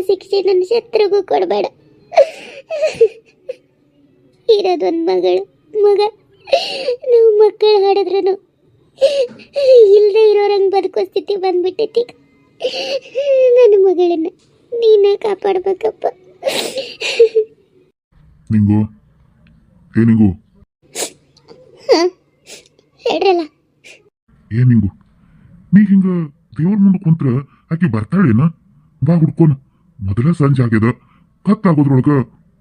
ಶಿಕ್ಷೆ ನನ್ನ ಶತ್ರುಗೂ ಕೊಡಬೇಡ. ಇರೋದೊಂದು ಮಗ. ನಾವು ಮಕ್ಕಳು ಹಾಡಿದ್ರು ಇಲ್ಲದೆ ಇರೋರಂಗೆ ಬದುಕೋ ಸ್ಥಿತಿ ಬಂದ್ಬಿಟ್ಟೈತಿ. ನನ್ನ ಮಗಳನ್ನ ನೀನೇ ಕಾಪಾಡ್ಬೇಕಪ್ಪ. ನಿಂಗು ಏನಿಂಗು ಹೇಳ್ರಲ್ಲ. ಏನಿಂಗು ನೀ ಹಿಂಗ ದೇವ್ರ ಮುಂದೆ ಕುಂತ್ರ ಆಕೆ ಬರ್ತಾಳೇನ? ಬಾ ಹುಡ್ಕೋನ. ಮೊದಲ ಸಂಜೆ ಆಗ್ಯದ, ಕತ್ತಾಗೋದ್ರೊಳಗ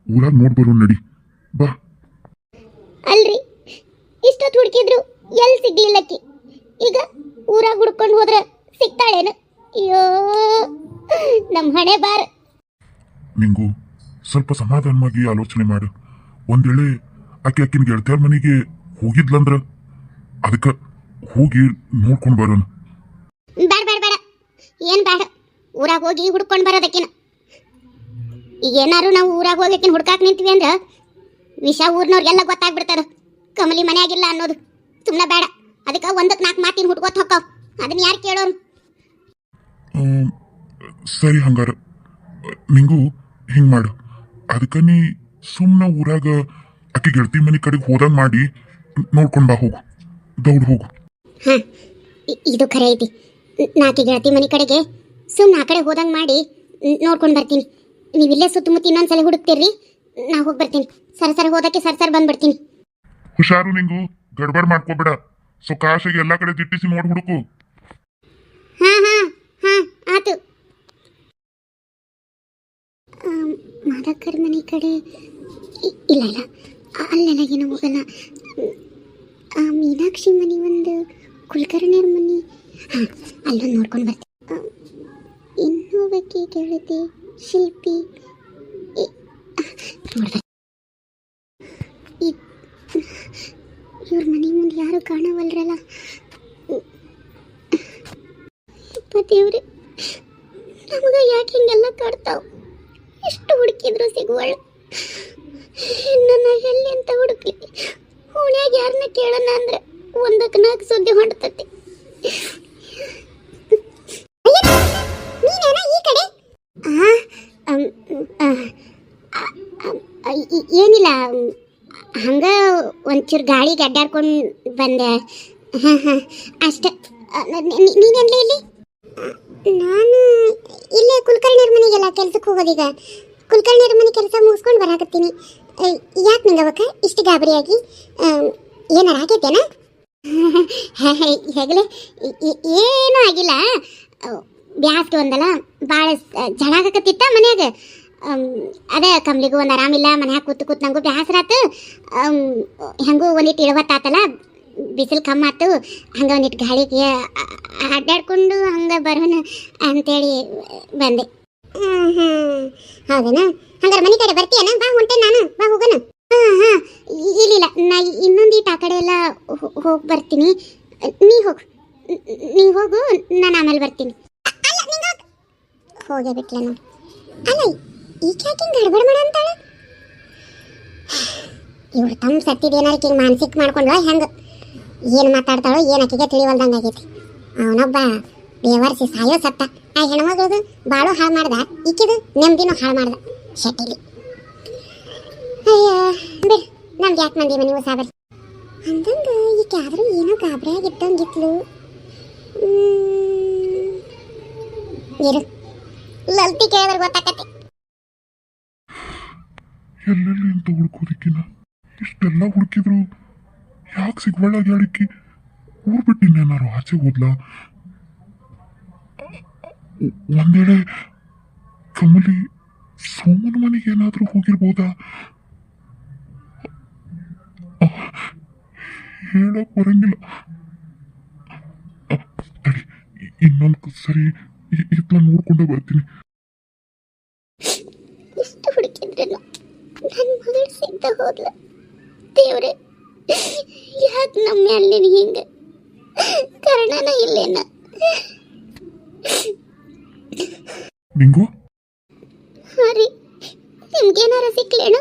ಊರಾಗ ನೋಡ್ಬರೋ ನಡಿ. ಬಾ. ಅಲ್ರಿ, ಇಷ್ಟೊತ್ತು ಹುಡುಕಿದ್ರು ಎಲ್ಲಿ ಸಿಗ್ಲಿಲ್ಲಕ್ಕಿ. ಈಗ ಊರಾಗ ಹುಡ್ಕೊಂಡು ಹೋದ್ರ ಸಿಗ್ತಾಳೇನು? ಅಯ್ಯೋ ನಮ್ಮ ಹಣೆ ಬಾರ. ನಿಂಗು ಸ್ವಲ್ಪ ಸಮಾಧಾನವಾಗಿ ಆಲೋಚನೆ ಮಾಡು. ಒಂದ್ ವೇಳೆ ಆಕಿನ ಗೆಳತಿಯರ ಮನೆಗೆ ಹೋಗಿದ್ಲಂದ್ರ ಅದಕ್ಕ ಹೋಗಿ ನೋಡ್ಕೊಂಡು ಬರೋಣ. ಬೇಡ ಬೇಡ ಬೇಡ, ಏನ್ ಬೇಡ. ಊರಾಗ ಹೋಗಿ ಹುಡ್ಕೊಂಡು ಬರೋದಕ್ಕಿನ. ಈಗ ಏನಾರು ನಾವು ಊರಾಗ ಹೋಗಕ್ಕಿನ ಹುಡ್ಕಾಕ್ ನಿಂತೀವಿ ಅಂದ್ರ ವಿಷ ಊರ್ನವ್ರಿಗೆಲ್ಲ ಗೊತ್ತಾಗ್ಬಿಡ್ತದ ಕಮಲಿ ಮನೆಯಾಗಿಲ್ಲ ಅನ್ನೋದು. ಸುಮ್ಮನೆ ಬೇಡ. ಅದಕ್ಕೆ 1-4 ಮಾತಿನ ಹುಡ್ಕೋತ ಹೊಕ್ಕಾವ್. ಅದನ್ನ ಯಾರು ಕೇಳೋರು? ಸರಿ, ಹಂಗಾರ ನಿಂಗು ಹಿಂಗ್ ಮಾಡು. ಅದಕ್ಕ ನೀ ಸುಮ್ಮನೆ ಊರಾಗ ಆಕೆ ಗೆಳತಿ ಮನೆ ಕಡೆಗೆ ಹೋದಂಗ್ ಮಾಡಿ ನೋಡ್ಕೊಂಡ್ ಬಾ. ಹೋಗು, ದೌಡ್ ಹೋಗು. ಹಾ, ಇದು ಖರೆ ಐತಿ. ನಾಕಿ ಗೆಳತಿ ಮನೆ ಕಡೆಗೆ ಸುಮ್ಮನೆ ಆ ಕಡೆ ಹೋದಂಗೆ ಮಾಡಿ ನೋಡ್ಕೊಂಡು ಬರ್ತೀನಿ. ನೀವಿಲ್ಲೇ ಸುತ್ತಮುತ್ತ ಇನ್ನೊಂದ್ಸಲ ಹುಡುಕ್ತಿರ್ರಿ, ನಾ ಹೋಗಿ ಬರ್ತೀನಿ. ಸರಸರ ಹೋದಕ್ಕೆ ಸರಸರ ಬಂದ್ಬಿಡ್ತೀನಿ. ಹುಷಾರು ನಿಂಗು, ಗಡ್ಬಡ್ ಮಾಡ್ಕೋಬೇಡ. ಕಾಶಿಗೆ ಎಲ್ಲಾ ಕಡೆ ದಿಟ್ಟಿಸಿ ನೋಡಿ ಹುಡುಕು. ಹಾ ಹಾ ಹಾ ಆತು. ಮಾದಕ್ಕರ ಮನೆ ಕಡೆ ಇಲ್ಲ ಇಲ್ಲ, ಅಲ್ಲೆಲ್ಲ ಏನೋ ಹೋಗಲ್ಲ. ಮೀನಾಕ್ಷಿ ಮನೆ, ಒಂದು ಕುಲಕರ್ಣಿಯರ ಮನೆ, ಹಾಂ ಅಲ್ಲೊಂದು ನೋಡ್ಕೊಂಡು ಬರ್ತೀನಿ. ಇನ್ನೊಬ್ಬಕ್ಕೆ ಗೆಳತಿ ಶಿಲ್ಪಿ ನೋಡ್ಬೇಕು. ಇವ್ರ ಮನೆ ಮುಂದೆ ಯಾರು ಕಾಣವಲ್ರಲ್ಲ. ದೇವ್ರೆ, ನಮಗ ಯಾಕೆ ಹಿಂಗೆಲ್ಲ ಕಾಡ್ತಾವ? ಎಷ್ಟು ಹುಡುಕಿದ್ರು ಸಿಗುವಳು. ನನ್ನ ಎಲ್ಲಿ ಅಂತ ಹುಡುಕ್ಲಿ? ಓಣ್ಯಾಗ ಯಾರನ್ನ ಕೇಳೋಣ ಅಂದ್ರೆ 1-4 ಸುದ್ದಿ ಹೊಂಡ್ತತಿ. ಏನಿಲ್ಲ, ಹಂಗ ಒಂಚೂರು ಗಾಳಿಗೆ ಅಡ್ಡಾಡ್ಕೊಂಡು ಬಂದೆ. ಹಾಂ ಹಾಂ ಅಷ್ಟೇ. ನೀನೆಲ್ಲಿ ಇಲ್ಲಿ? ನಾನು ಇಲ್ಲೇ ಕುಲಕರ್ಣಿಯರ ಮನೆಗೆಲ್ಲ ಕೆಲ್ಸಕ್ಕೆ ಹೋಗೋದೀಗ. ಕುಲಕರ್ಣಿಯರ ಮನೆ ಕೆಲಸ ಮುಗಿಸ್ಕೊಂಡು ಬರಾಕತ್ತೀನಿ. ಯಾಕೆ ನಿಂಗವಕ್ಕ ಇಷ್ಟು ಗಾಬರಿಯಾಗಿ? ಏನಾರ ಆಗೈತೇನ? ಹೆಗಲೆ ಏನೂ ಆಗಿಲ್ಲ. ಬ್ಯಾಸ್ಗೆ ಒಂದಲ್ಲ ಭಾಳ ಜಳಾಗಕತ್ತಿತ್ತ ಮನ್ಯಾಗ. ಅದೇ ಕಮ್ಲಿಗೂ ಒಂದು ಆರಾಮಿಲ್ಲ. ಮನ್ಯಾಗ ಕೂತು ನಂಗೂ ಬ್ಯಾಸರಾತು. ಹೆಂಗೂ ಒಂದಿಟ್ಟು ಇಳವತ್ತಾತಲ್ಲ, ಬಿಸಿಲು ಕಮ್ಮಾತು. ಹಂಗೆ ಒಂದಿಟ್ಟು ಗಾಳಿಗೆ ಅಡ್ಡಾಡ್ಕೊಂಡು ಹಂಗೆ ಬರೋಣ ಅಂತೇಳಿ ಬಂದೆ. ಹೌದೇನಾ? ಹಂಗಾರೆ ಮನೆ ಕಡೆ ಬರ್ತೀಯನ? ಬಾ, ಹೊಂಟೆ ನಾನು. ಬಾ ಹೋಗೋಣ. ಹಾಂ ಇಲ್ಲ, ನಾ ಇನ್ನೊಂದೀಟ ಆ ಕಡೆ ಎಲ್ಲ ಹೋಗಿ ಬರ್ತೀನಿ. ನೀ ಹೋಗು, ನಾನು ಆಮೇಲೆ ಬರ್ತೀನಿ. ಹೋಗೇ ಬಿಟ್ಲ ನಾನು. ಅಲ್ಲ, ಈಕೆ ಯಾಕೆ ಹಿಂಗೆ ಗಡ್ಬಡ್ ಮಾಡ ಅಂತಾಳೆ? ಇವ್ರು ತಮ್ಮ ಸತ್ತಿದೇನಾರ ಹಿಂಗೆ ಮಾನಸಿಕ ಮಾಡ್ಕೊಂಡ್ವ ಹೆಂಗೆ? ಏನು ಮಾತಾಡ್ತಾಳೋ ಏನು ಆಕೆಗೆ ತಿಳಿವಲ್ದಂಗೆ ಆಗೈತಿ. ಅವನೊಬ್ಬ ಬೇವರ್ಸಿ ಸಾಯೋ ಸತ್ತ. ಆ ಹೆಣ್ಮಗಳದು ಬಾಳು ಹಾಳು ಮಾಡ್ದ, ಈಕಿದು ನೆಮ್ಮದಿನೂ ಹಾಳು ಮಾಡ್ದ. ಶೆಟ್ಟಿಲಿ ಅಯ್ಯ ಬಿಡು, ನಮ್ಗೆ ಯಾಕೆ ಮಂದಿ ಮನೆ ಸಾಬರ್ ಅಂದಂಗೆ ಈಕೆ ಆದರೂ ಏನೋ ಗಾಬರಿಯಾಗಿದ್ದಂಗಿತ್ಲು. ಇರು, ಲಲ್ತಿ ಕೇಳಿದ್ರೆ ಗೊತ್ತಾಕತ್ತೆ. ಎಲ್ಲೆಲ್ಲಿ ಅಂತ ಹುಡ್ಕೋದಿಕ್ಕಿನ ಇಷ್ಟೆಲ್ಲ ಹುಡುಕಿದ್ರು ಯಾಕೆ ಸಿಗ್ವಳ್ಳಾಗಿ ಹೇಳಿಕ್ಕಿ ಊರ್ ಬಿಟ್ಟಿನ್ನೇನಾರು ಆಚೆ ಹೋದ್ಲ? ಒಂದೇಳೆ ಕಮಲಿ ಸೋಮನ ಮನೆಗೆ ಏನಾದ್ರೂ ಹೋಗಿರ್ಬೋದಾ? ಹೇಳಕ್ ಬರಂಗಿಲ್ಲ. ತಡಿ, ಇನ್ನೊಂದು ಸರಿ ಇತ್ಲ ನೋಡ್ಕೊಂಡೆ ಬರ್ತೀನಿ. ಇಷ್ಟು ಹುಡುಕಿದ್ರಲ್ಲ, ನನ್ನ ಮಗಳು ಸಿಗ್ದ ಹೋದ್ಲ. ದೇವ್ರೆ, ಯಾಕೆ ನಮ್ಮ ಅಲ್ಲಿನ ಹಿಂಗೆ ಕಾರಣನ ಇಲ್ಲೇನ? ನಿಂಗು ರೀ, ನಿಮ್ಗೇನಾರ ಸಿಕ್ಲೇನು?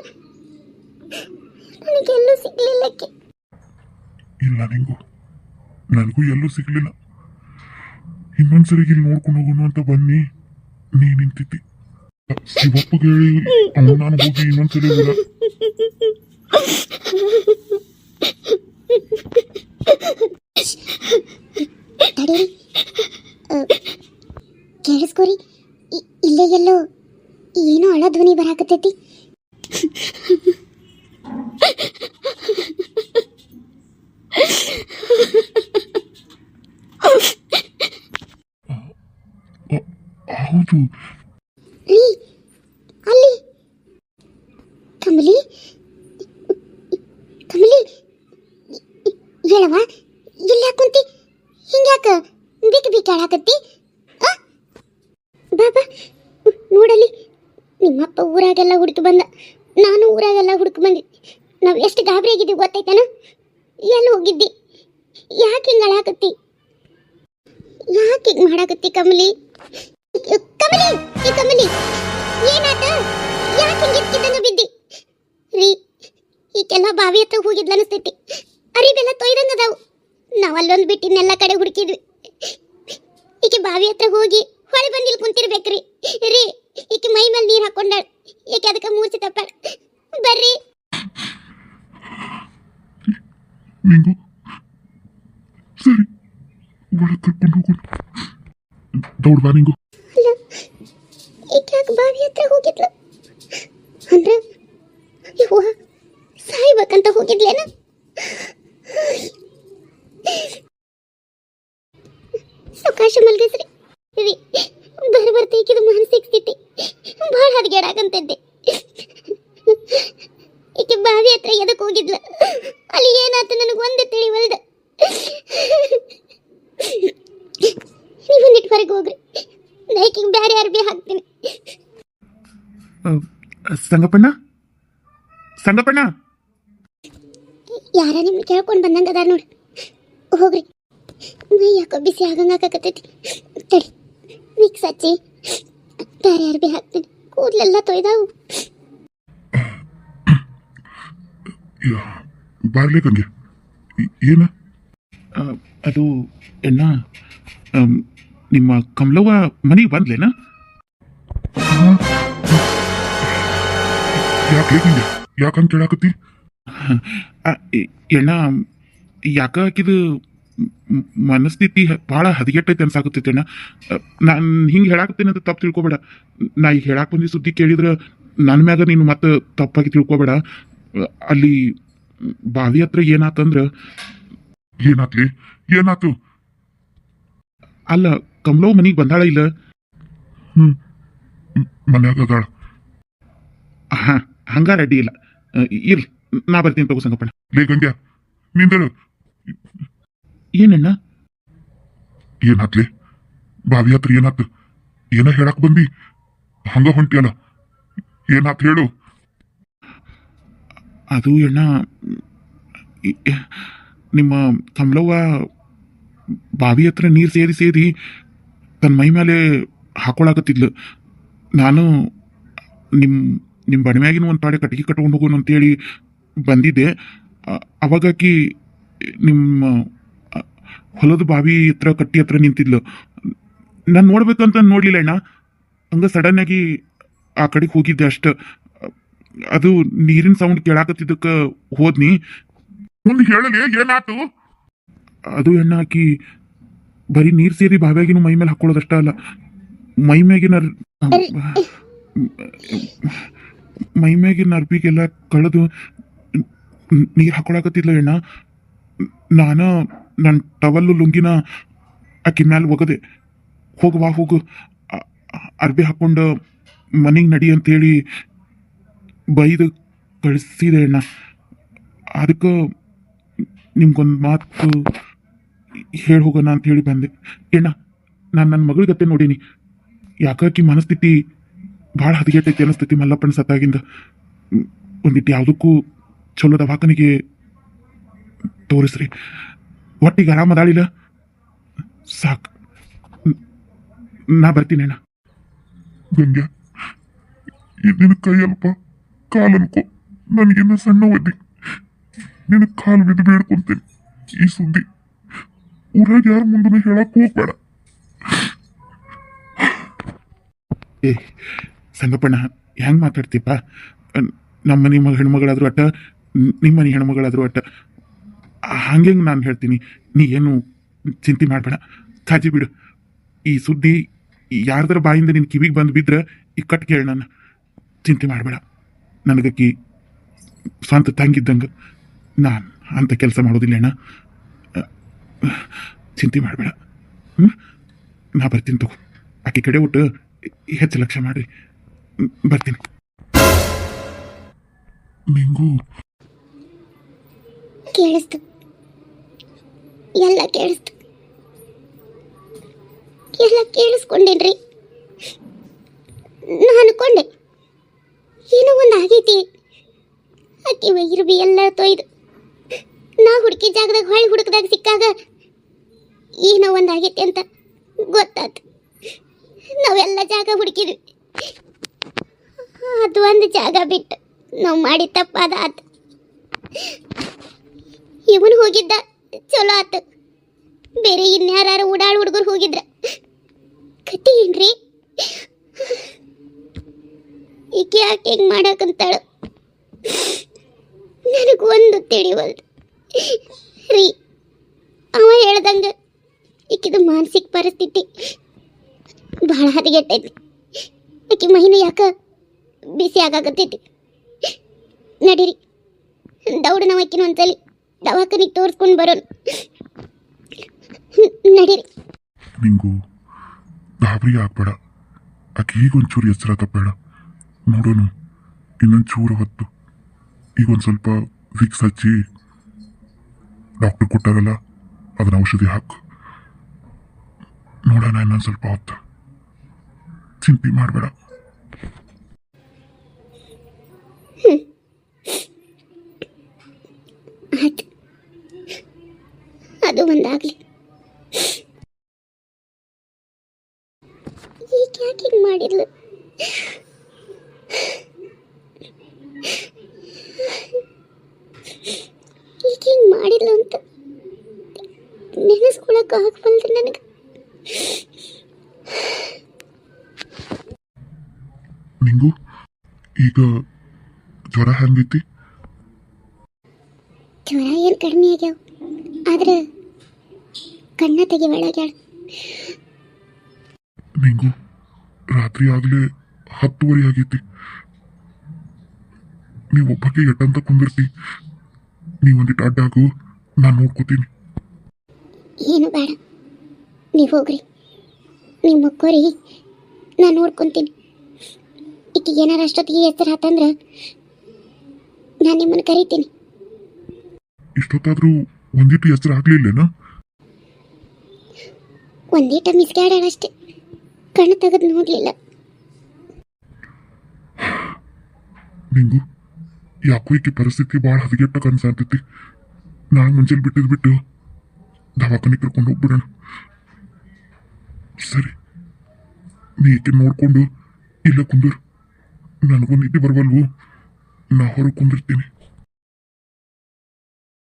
ನನಗೆಲ್ಲೂ ಸಿಗ್ಲಿಲ್ಲಕ್ಕೆ. ಇಲ್ಲ ನಿಂಗು, ನನಗೂ ಎಲ್ಲೂ ಸಿಗ್ಲಿಲ್ಲ. ಇನ್ನೊಂದ್ಸರಿಗೆ ಇಲ್ಲಿ ನೋಡ್ಕೊಂಡು ಹೋಗೋಣ ಅಂತ ಬನ್ನಿ, ನೀ ನಿಂತಿದ್ದಿ. ಶಿವಪ್ಪಗೆ ಹೇಳಿ ಅವನು ನಾನು ಹೋಗಿ ಇನ್ನೊಂದ್ಸಲಿ ಊರ ತಡೀರಿ ಕೇಳಿಸ್ಕೋರಿ ಇಲ್ಲೇ ಎಲ್ಲೋ ಏನೋ ಅಳ ಧ್ವನಿ ಬರಾಕತ್ತೈತಿ. ಹೌದು ರೀ ಅಲ್ಲಿ ಕಮಲಿ ಕಮಲಿ ಹೇಳವ ಇಲ್ಲ ಕುಂತಿ ಹಿಂಗ್ಯಾಕ ಬಿಕ್ ಬಿಕ್ ಆಡಾಕತ್ತಿ ಬಾಬಾ ನೋಡಲಿ ನಿಮ್ಮಪ್ಪ ಊರಾಗೆಲ್ಲ ಹುಡುಕಿ ಬಂದ, ನಾನು ಊರಾಗೆಲ್ಲ ಹುಡುಕಿ ಬಂದಿ. ನಾವು ಎಷ್ಟು ಗಾಬರಿ ಆಗಿದ್ದೀವಿ ಗೊತ್ತೈತೇನ? ಎಲ್ಲಿ ಹೋಗಿದ್ದಿ? ಯಾಕೆ ಹಿಂಗೆ ಅಳಾಕತ್ತಿ? ಯಾಕೆ ಹಿಂಗೆ ಮಾಡಾಕತ್ತಿ ಕಮಲಿ? ಕಮಲಿ ಈ ಕಮಲಿ ಏನಾತ? ಯಾಕೆ ಹಿಂಗೆ ಇದ್ಕಿದ್ದಂಗ ಬಿದ್ದಿ? ರೀ ಈಕೆಲ್ಲ ಬಾವಿ ಹತ್ರ ಹೋಗಿದ್ಲ ಅನಿಸ್ತೈತಿ. ಅರಿಬೆಲ್ಲ ತೊಯ್ದಂಗ ಅದಾವು. ನಾವು ಅಲ್ಲೊಂದು ಬಿಟ್ಟಿನೆಲ್ಲ ಕಡೆ ಹುಡುಕಿದ್ವಿ. ಈಕೆ ಬಾವಿ ಹತ್ರ ಹೋಗಿ ಹೊಳೆ ಬಂದಿಲ್ ಕುಂತಿರ್ಬೇಕ್ರಿ. ರೀ ಈಕೆ ಮೈ ಮೇಲೆ ನೀರು ಹಾಕೊಂಡಾಳ. ಈಕೆ ಅದಕ್ಕೆ ಮೂರ್ಛೆ ತಪ್ಪಾಳ. ಬರ್ರಿ ನಿಂಗು ಸರಿ ಒಳಗೆ ಕರ್ಕೊಂಡು ಹೋಗೋಣ. ದೌಡ್ ಬಾ ನಿಂಗು. ಅಲ್ಲ ಈಕೆ ಯಾಕೆ ಬಾವಿ ಹತ್ರ ಹೋಗಿದ್ಲು? ಅಂದ್ರೆ ಯವ್ವ ಸಾಯ್ಬೇಕಂತ ಹೋಗಿದ್ಲೇನ? ಸವಕಾಶ ಮಲ್ಗಿಸ್ರಿ. ರೀ ಬರ್ಬರ್ತಿ ಈಕಿದು ಮಾನಸಿಕ ಸ್ಥಿತಿ ಭಾಳ ಹದಗೆಡಾಕಂತದ್ದೆ. ಈಕೆ ಬಾವಿ ಹತ್ರ ಎದಕ್ಕೆ ಹೋಗಿದ್ಲ? ಅಲ್ಲಿ ಏನಾಯ್ತು ನನಗೆ ಒಂದೇ ತಿಳಿವಲ್ದ. ನೀವೊಂದಿಟ್ಟು ಹೊರಗೆ ಹೋಗ್ರಿ, ನೈಕಿಗೆ ಬೇರೆ ಅರ್ಬಿ ಹಾಕ್ತೀನಿ. ಸಂಗಪ್ಪಣ್ಣ ಸಂಗಪ್ಪಣ್ಣ ಯಾರ ನಿಮ್ ಕೇಳ್ಕೊಂಡು ಬಂದಂಗ ಅದಾರ ನೋಡಿ. ಹೋಗ್ರಿ, ಮೈ ಯಾಕೋ ಬಿಸಿ ಆಗಂಗ ಆಕತ್ತೈತಿ. ತಡಿ ವಿಕ್ಸ್ ಹಚ್ಚಿ ಬೇರೆ ಅರ್ಬಿ ಹಾಕ್ತೀನಿ. ಕೂದಲೆಲ್ಲ ತೊಯ್ದಾವು. ಬಾರ್ಲೆ ಗಂಗೆ ಏನ? ಅದು ಎಣ್ಣ ನಿಮ್ಮ ಕಮಲವ್ವ ಮನೆಗೆ ಬಂದ್ಲೇನ? ಯಾಕೆ ಗಂಗೆ ಯಾಕಂತ ಕೇಳಾಕತ್ತಿ? ಎಣ್ಣ ಯಾಕ ಆಕಿದು ಮನಸ್ಥಿತಿ ಭಾಳ ಹದಗೆಟ್ಟೈತೆ ಅನ್ಸಾಕತ್ತೈತೆ ಅಣ್ಣ. ನಾನು ಹಿಂಗೆ ಹೇಳಾಕತ್ತೀನಿ ಅಂತ ತಪ್ಪು ತಿಳ್ಕೊಬೇಡ. ನಾ ಈಗ ಹೇಳಾಕ್ ಬಂದಿ ಸುದ್ದಿ ಕೇಳಿದ್ರೆ ನನ್ನ ಮ್ಯಾಗ ನೀನು ಮತ್ತೆ ತಪ್ಪಾಗಿ ತಿಳ್ಕೊಬೇಡ. ಅಲ್ಲಿ ಬಾವಿ ಹತ್ರ ಏನಾತಂದ್ರೆ ಏನಾತ್ಲಿ ಏನಾತು? ಅಲ್ಲ ಕಮಲವ್ ಮನೆಗೆ ಬಂದಾಳ ಇಲ್ಲ? ಮನ್ಯಾಗ ಅದಾಳ. ಹಾ ಹಂಗಾರ ಅಡ್ಡಿ ಇಲ್ಲ. ಇರ್ಲಿ ನಾ ಬರ್ತೀನಿ ತಗೋ ಸಂಗಪ್ಪಣ್ಣ. ಲೇ ಗಂಗ್ಯ ನಿಂದಳು. ಏನಣ್ಣ? ಏನಾತ್ಲಿ? ಬಾವಿ ಹತ್ರ ಏನಾತ್? ಏನ ಹೇಳಕ್ ಬಂದಿ? ಹಂಗ ಹೊಂಟಿಯಲ್ಲ, ಏನಾತ್ ಹೇಳು? ಅದು ಅಣ್ಣ ನಿಮ್ಮ ಕಮಲವ್ವ ಬಾವಿ ಹತ್ರ ನೀರು ಸೇರಿ ಸೇರಿ ತನ್ನ ಮೈ ಮೇಲೆ ಹಾಕೊಳಕತ್ತಿದ್ಲು. ನಾನು ನಿಮ್ಮ ಬಣಿಮ್ಯಾಗಿನ ಒಂದು ಪಾಡೆ ಕಟ್ಟಿಗೆ ಕಟ್ಕೊಂಡು ಹೋಗೋಣ ಅಂತೇಳಿ ಬಂದಿದ್ದೆ. ಅವಾಗಾಕಿ ನಿಮ್ಮ ಹೊಲದ ಬಾವಿ ಹತ್ರ ಕಟ್ಟಿ ಹತ್ರ ನಿಂತಿದ್ಲು. ನಾನು ನೋಡ್ಬೇಕಂತ ನೋಡ್ಲಿಲ್ಲ ಅಣ್ಣ. ಹಂಗ ಸಡನ್ನಾಗಿ ಆ ಕಡೆಗೆ ಹೋಗಿದ್ದೆ ಅಷ್ಟ. ಅದು ನೀರಿನ ಸೌಂಡ್ ಕೇಳಾಕತ್ತಿದ್ದಕ್ಕೆ ಹೋದ್ನಿ. ಮುಂದೆ ಹೇಳಲಿ ಏನಾತು? ಅದು ಎಣ್ಣ ಆಕಿ ಬರೀ ನೀರು ಸೇರಿ ಬಾವಿಯಾಗಿನ ಮೈ ಮೇಲೆ ಹಾಕೊಳ್ಳೋದಷ್ಟ ಅಲ್ಲ, ಮೈಮ್ಯಾಗಿನ ಅರ್ಬಿಗೆಲ್ಲ ಕಳೆದು ನೀರು ಹಾಕೊಳಕತ್ತಿದ್ಲ ಎಣ್ಣ. ನಾನು ನನ್ನ ಟವಲ್ಲು ಲುಂಗಿನ ಆಕಿ ಮ್ಯಾಲೆ ಒಗದೆ ಹೋಗು ಅರ್ಬಿ ಹಾಕೊಂಡು ಮನೆಗೆ ನಡಿ ಅಂತೇಳಿ ಬೈದು ಕಳಿಸಿದೆ ಅಣ್ಣ. ಅದಕ್ಕೆ ನಿಮ್ಗೊಂದು ಮಾತು ಹೇಳಿ ಹೋಗೋಣ ಅಂತ ಹೇಳಿ ಬಂದೆ ಅಣ್ಣ. ನಾನು ನನ್ನ ಮಗಳಿಗತ್ತೆ ನೋಡೀನಿ. ಯಾಕಾಕಿ ಮನಸ್ಥಿತಿ ಭಾಳ ಹದಗೆಟ್ಟೈತಿ ಅನ್ನಿಸ್ತೈತಿ ಮಲ್ಲಪ್ಪನ ಸತ್ತಾಗಿಂದ. ಒಂದಿಟ್ಟು ಯಾವುದಕ್ಕೂ ಚಲೋ ದವಾಖಾನಿಗೆ ತೋರಿಸ್ರಿ. ಒಟ್ಟಿಗೆ ಆರಾಮದಾಳಿಲ್ಲ ಸಾಕು. ನಾ ಬರ್ತೀನಿ ಅಣ್ಣ. ಗಂಗ್ಯ ನಿನ್ನ ಕೈಯಲ್ಪ ಕಾಲು ಅನ್ಕೋ. ನನಗಿನ್ನ ಸಣ್ಣ ಒದ್ದಿ ನಿನ್ನ ಕಾಲು ಬಿದ್ದು ಬೇಡ್ಕೊಂತೇನೆ. ಈ ಸುದ್ದಿ ಊರಾಗ ಯಾರ ಮುಂದೂ ಹೇಳಕ್ ಹೋಗ್ಬೇಡ. ಏ ಸಂಗಪ್ಪಣ್ಣ ಹೆಂಗೆ ಮಾತಾಡ್ತೀಪ್ಪ? ನಮ್ಮ ಮನೆ ಹೆಣ್ಮಗಳಾದ್ರೂ ಅಟ್ಟ, ನಿಮ್ಮ ಮನೆ ಹೆಣ್ಮಗಳಾದ್ರೂ ಅಟ್ಟ. ಹಂಗೆ ನಾನು ಹೇಳ್ತೀನಿ, ನೀ ಏನು ಚಿಂತೆ ಮಾಡಬೇಡ, ಕಾಜಿ ಬಿಡು. ಈ ಸುದ್ದಿ ಯಾರ್ದರ ಬಾಯಿಂದ ನಿನ್ನ ಕಿವಿಗೆ ಬಂದು ಬಿದ್ರೆ ಇಕ್ಕಟ್ಟು ಕೇಳಿ ನಾನು. ಚಿಂತೆ ಮಾಡಬೇಡ, ನನಗಕ್ಕಿ ಸ್ವಂತ ತಂಗಿದ್ದಂಗೆ. ನಾನು ಅಂಥ ಕೆಲಸ ಮಾಡೋದಿಲ್ಲ ಅಣ್ಣ, ಚಿಂತೆ ಮಾಡಬೇಡ. ನಾ ಬರ್ತೀನಿ ತಗೋ. ಆಕೆ ಕಡೆ ಒಟ್ಟು ಹೆಚ್ಚು ಲಕ್ಷ್ಯ ಮಾಡ್ರಿ. ಬರ್ತೀನಿ. ನಿಂಗೂ ಕೇಳಿಸ್ತು, ಎಲ್ಲ ಕೇಳಿಸ್ತು, ಎಲ್ಲ ಕೇಳಿಸ್ಕೊಂಡೇನ್ರಿ. ನಾನು ಅನ್ಕೊಂಡೆ ಏನೋ ಒಂದು ಆಗೈತಿ, ಅಕ್ಕಿ ಇರ್ಬಿ ಎಲ್ಲ ತೊಯ್ದು ನಾ ಹುಡುಕಿ ಜಾಗದಾಗ ಹೊಳ್ಳಿ ಹುಡುಕದಾಗ ಸಿಕ್ಕಾಗ ಏನೋ ಒಂದು ಆಗೈತಿ ಅಂತ ಗೊತ್ತಾತು. ನಾವೆಲ್ಲ ಜಾಗ ಹುಡುಕಿದ್ವಿ, ಅದು ಒಂದು ಜಾಗ ಬಿಟ್ಟು ನಾವು ಮಾಡಿ ತಪ್ಪಾದ ಆತು. ಇವನು ಹೋಗಿದ್ದ ಚಲೋ ಆತು, ಬೇರೆ ಇನ್ಯಾರು ಓಡಾಳ ಹುಡುಗರು ಹೋಗಿದ್ರ ಕತಿ ಏನ್ರಿ? ಈಕೆ ಯಾಕೆ ಹಿಂಗೆ ಮಾಡಕಂತಾಳು ನನಗೆ ಒಂದು ತಿಳಿವಲ್ದು ರೀ. ಅವ ಹೇಳ್ದಂಗ ಈಕಿದು ಮಾನಸಿಕ ಪರಿಸ್ಥಿತಿ ಭಾಳ ಹದಗೆಟ್ಟೈತಿ. ಆಕೆ ಮಹಿನ ಯಾಕ ಬಿಸಿ ಆಗಾಕತ್ತೈತಿ. ನಡೀರಿ, ದೌಡ ನಾವು ಆಕಿನ ಒಂದ್ಸಲಿ ದವಾಖಾನಿಗೆ ತೋರಿಸ್ಕೊಂಡು ಬರೋಣ. ನಡೀರಿ. ನಿಂಗೂ ಗಾಬರಿ ಆಗ್ಬೇಡ. ಆಕೆ ಈಗ ಒಂಚೂರು ಎಚ್ಚರ ತಪ್ಪಬೇಡ. ನೋಡೋಣ, ಇನ್ನೊಂದು ಚೂರು ಹೊತ್ತು ಈಗ ಒಂದು ಸ್ವಲ್ಪ ವಿಕ್ಸ್ ಹಚ್ಚಿ ಡಾಕ್ಟರ್ ಕೊಟ್ಟಾರಲ್ಲ ಅದನ್ನ ಔಷಧಿ ಹಾಕು. ನೋಡೋಣ ಇನ್ನೊಂದು ಸ್ವಲ್ಪ ಹೊತ್ತು. ಚಿಂತೆ ಮಾಡಬೇಡ. ಆಯ್ತು, ಅದು ಒಂದಾಗ್ಲಿ. ಈಗ ಯಾಕೆ ಹಿಂಗೆ ಮಾಡಿದ್ಲು? ಈಗ ಹಿಂಗೆ ಮಾಡಿದ್ಲು ಅಂತ ನೆನೆಸ್ಕೊಳಕ್ಕೆ ಆಗಬಲ್ದು ನನಗೆ. ನಿಂಗೂ ಈಗ ಜ್ವರ ಹೆಂಗೈತಿ? ಜ್ವರ ಏನು ಕಡಿಮೆ ಆಗ್ಯಾವ, ಆದ್ರೆ ಕಣ್ಣ ತೆಗಿವಳಗ್ಯಾಳ. ನಿಂಗೂ ರಾತ್ರಿ ಆಗಲೇ 10:30 ಆಗೈತಿ. ನೀವೊಬ್ಬಕ್ಕೆ ಎಟ್ಟಂತ ಕುಂದಿರ್ತಿ. ನೀವೊಂದಿಟ್ಟು ಅಡ್ಡಾಗು, ನಾನು ನೋಡ್ಕೋತೀನಿ. ಏನು ಬೇಡ, ನೀವು ಹೋಗ್ರಿ, ನೀವು ಮಕ್ಕೋರಿ, ನಾನು ನೋಡ್ಕೊತೀನಿ. ಈಕಿಗೆ ಏನಾರ ಅಷ್ಟೊತ್ತಿಗೆ ಹೆಸರು ಆತಂದ್ರೆ ನಾನು ನಿಮ್ಮನ್ನು ಕರಿತೀನಿ. ಇಷ್ಟೊತ್ತಾದ್ರೂ ಒಂದಿಟ್ಟು ಹೆಸರು ಆಗ್ಲಿಲ್ಲೇನ? ಒಂದೀಟ ಮಿಸ್ಗಾಡಾಳಷ್ಟೇ, ಕಣ್ಣು ತೆಗೆದು ನೋಡಲಿಲ್ಲ. ನಿಂಗು ಯಾಕೋ ಈಕೆ ಪರಿಸ್ಥಿತಿ ಭಾಳ ಹದಗೆಟ್ಟ ಕನ್ಸಾಗ್ತೈತಿ. ನಾನು ಮುಂಚೆಲಿ ಬಿಟ್ಟು ದವಾಖಾನೆ ಕರ್ಕೊಂಡು ಹೋಗ್ಬಿಡೋಣ. ಸರಿ, ನೀ ಈಕೆ ನೋಡ್ಕೊಂಡು ಇಲ್ಲ ಕುಂದಿರು. ನನಗೊಂದು ನಿದ್ದೆ ಬರವಲ್ವು, ನಾ ಹೊರಗೆ ಕುಂದಿರ್ತೀನಿ.